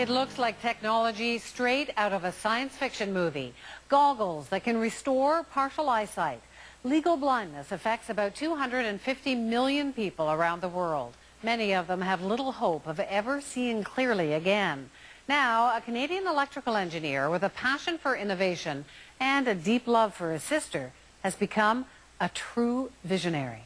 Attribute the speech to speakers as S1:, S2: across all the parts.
S1: It looks like technology straight out of a science fiction movie. Goggles that can restore partial eyesight. Legal blindness affects about 250 million people around the world. Many of them have little hope of ever seeing clearly again. Now, a Canadian electrical engineer with a passion for innovation and a deep love for his sister has become a true visionary.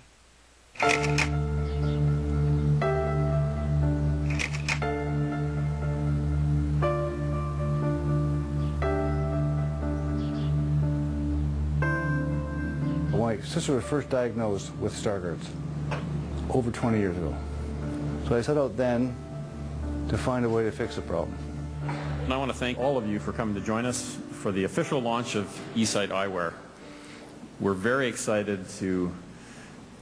S2: My sister was first diagnosed with Stargardt's over 20 years ago. So I set out then to find a way to fix the problem.
S3: And I want to thank all of you for coming to join us for the official launch of eSight eyewear. We're very excited to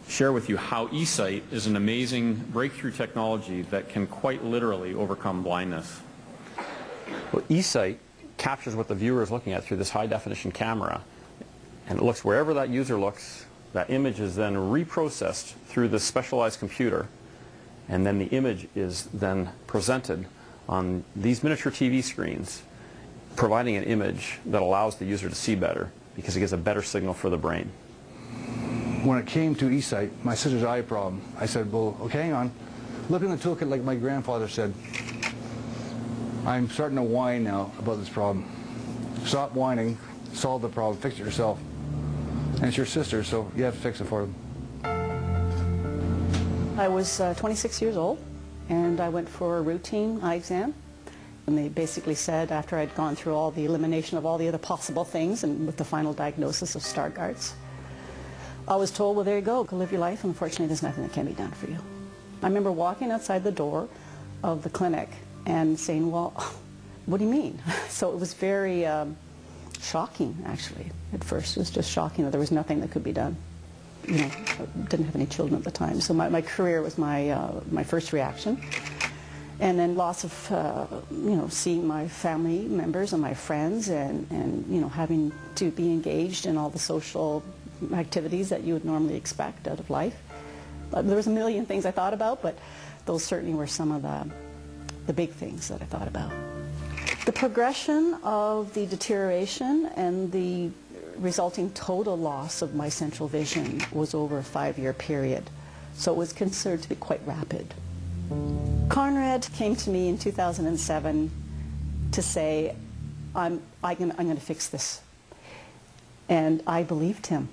S3: share with you how eSight is an amazing breakthrough technology that can quite literally overcome blindness. Well, eSight captures what the viewer is looking at through this high-definition camera, and it looks wherever that user looks. That image is then reprocessed through this specialized computer, and then the image is then presented on these miniature TV screens, providing an image that allows the user to see better because it gives a better signal for the brain.
S2: When it came to eSight, my sister's eye problem, I said, well, okay, hang on. Look in the toolkit like my grandfather said. I'm starting to whine now about this problem. Stop whining, solve the problem, fix it yourself. And it's your sister, so you have to fix it for them.
S4: I was 26 years old, and I went for a routine eye exam. And they basically said, after I'd gone through all the elimination of all the other possible things, and with the final diagnosis of Stargardt's, I was told, well, there you go live your life. Unfortunately, there's nothing that can be done for you. I remember walking outside the door of the clinic and saying, well, what do you mean? So it was very shocking, actually. At first, it was just shocking that there was nothing that could be done. You know, I didn't have any children at the time, so my career was my first reaction. And then lots of, you know, seeing my family members and my friends and, you know, having to be engaged in all the social activities that you would normally expect out of life. There was a million things I thought about, but those certainly were some of the big things that I thought about. The progression of the deterioration and the resulting total loss of my central vision was over a 5-year period, so it was considered to be quite rapid. Conrad came to me in 2007 to say, I'm going to fix this. And I believed him.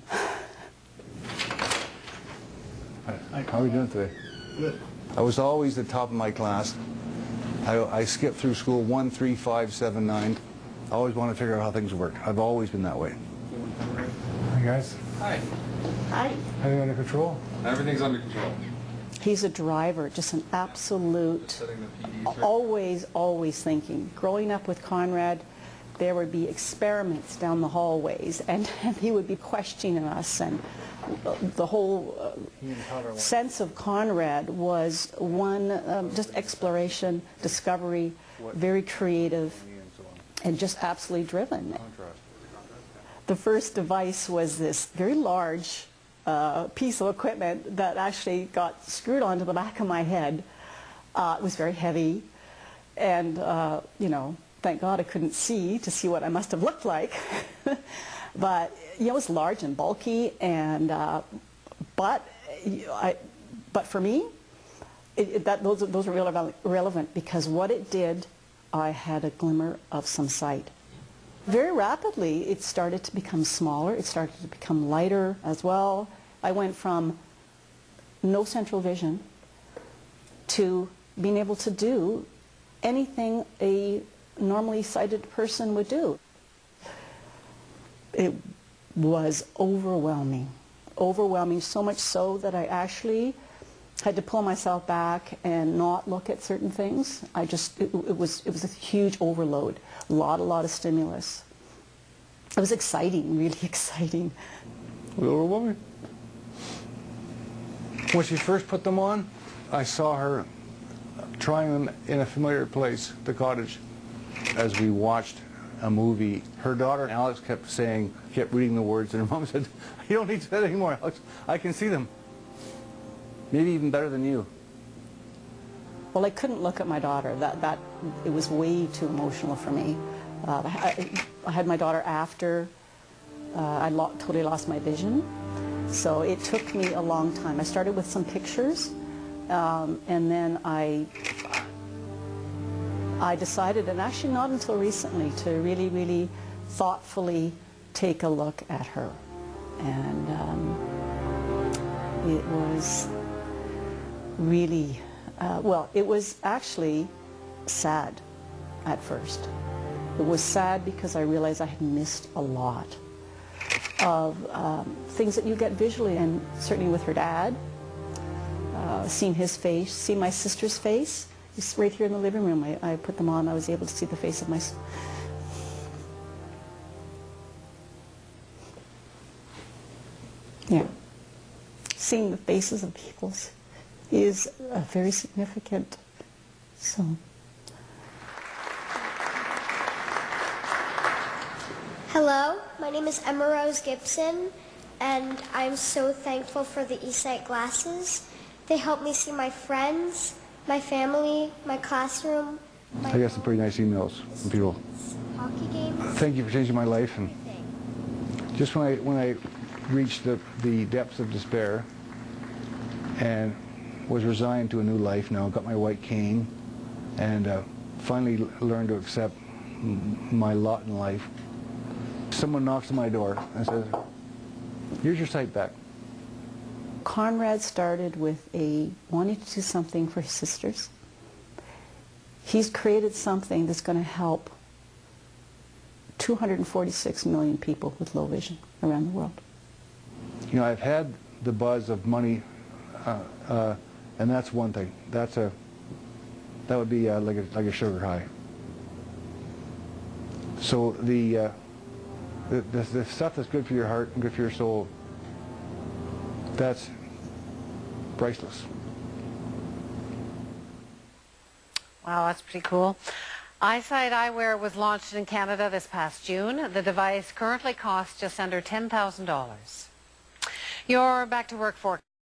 S2: How are we doing today? Good. I was always the top of my class. I skipped through school 1, 3, 5, 7, 9. I always wanted to figure out how things work. I've always been that way. Hi, guys.
S5: Hi.
S4: Hi.
S2: Everything under control?
S5: Everything's under control.
S4: He's a driver, just an absolute, always thinking. Growing up with Conrad, there would be experiments down the hallways, and he would be questioning us, and the whole sense of Conrad was one, just exploration, discovery, very creative, and just absolutely driven. The first device was this very large piece of equipment that actually got screwed onto the back of my head. It was very heavy, and you know, thank God I couldn't see to see what I must have looked like. But you know, it was large and bulky, and but for me, those are relevant because what it did, I had a glimmer of some sight. Very rapidly, it started to become smaller. It started to become lighter as well. I went from no central vision to being able to do anything a normally sighted person would do. It was overwhelming, so much so that I actually had to pull myself back and not look at certain things. It was a huge overload, a lot of stimulus. It was exciting, really exciting.
S2: Overwhelming. When she first put them on, I saw her trying them in a familiar place, the cottage. As we watched a movie, her daughter Alex kept reading the words, and her mom said, "You don't need to say that anymore, Alex. I can see them. Maybe even better than you."
S4: Well, I couldn't look at my daughter. It was way too emotional for me. I had my daughter after I totally lost my vision. So it took me a long time. I started with some pictures, and then I decided, and actually not until recently, to really, really thoughtfully take a look at her. And it was really, well, it was actually sad at first. It was sad because I realized I had missed a lot of things that you get visually, and certainly with her dad, seeing his face, seeing my sister's face. It's right here in the living room. I put them on. I was able to see the face of my yeah. Seeing the faces of people is very significant. So.
S5: Hello, my name is Emma Rose Gibson, and I'm so thankful for the eSight glasses. They help me see my friends, my family, my classroom.
S2: I got some pretty nice emails from people.
S5: Hockey games.
S2: Thank you for changing my life. And just when I reached the depths of despair and was resigned to a new life now, got my white cane, and finally learned to accept my lot in life, someone knocks on my door and says, "Here's your sight back."
S4: Conrad started with wanting to do something for his sisters. He's created something that's going to help 246 million people with low vision around the world.
S2: You know, I've had the buzz of money, and that's one thing. That would be like a sugar high. So the stuff that's good for your heart and good for your soul, that's priceless.
S1: Wow, that's pretty cool. eSight eyewear was launched in Canada this past June. The device currently costs just under $10,000. You're back to work for